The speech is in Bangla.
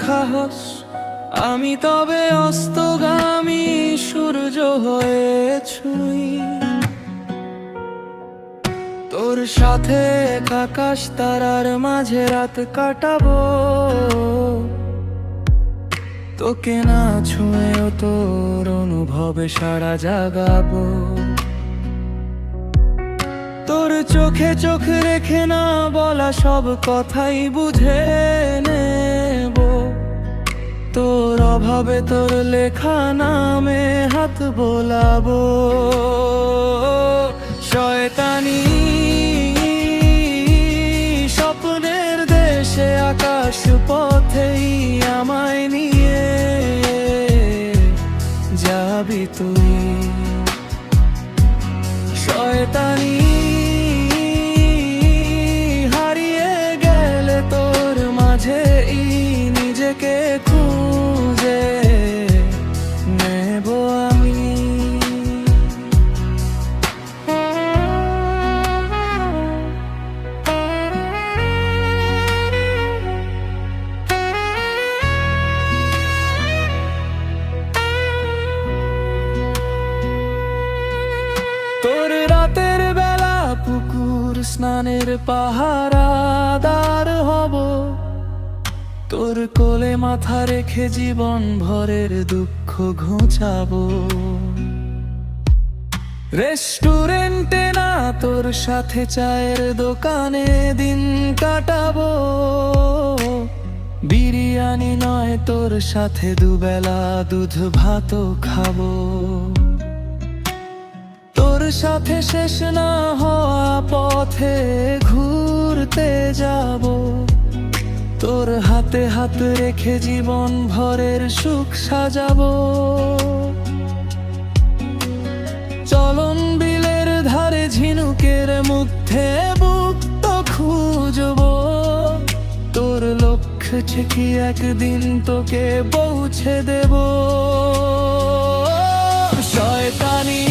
সাহস, আমি তবে অস্তগামী সূর্য হয়ে ছুঁই। তোর সাথে আকাশ তারার মাঝে রাত কাটাবো, তোকে না ছুঁয়েও তোর অনুভবে সারা জাগাবো। তোর চোখে চোখ রেখে না বলা সব কথাই বুঝে নেব। তোর অভাবে তোর লেখা নামে হাত বোলাবো। শয়তানি স্বপ্নের দেশে আকাশ পথেই আমায় নিয়ে যাবি তুই। শয়তানি হারিয়ে গেলে তোর মাঝেই নিজেকে খুঁজে নেব আমি। তোর রাতের বেলা পুকুর স্নানের পাহারাদার হব, তোর কোলে মাথা রেখে জীবন ভরের দুঃখ ঘুচাবো। রেস্টুরেন্টে না তোর সাথে চায়ের দোকানে দিন কাটাবো। বিরিয়ানি নয় তোর সাথে দুবেলা দুধ ভাতও খাবো। তোর সাথে শেষ না হওয়া পথে ঘুরতে যাব, তোর হাতে হাত রেখে জীবন ভরের সুখ সাজাবো। চলন বিলের ধারে ঝিনুকের মধ্যে বুক তো খুঁজবো। তোর লক্ষ্য ঠিকই একদিন তোকে পৌঁছে দেব। শয়তানি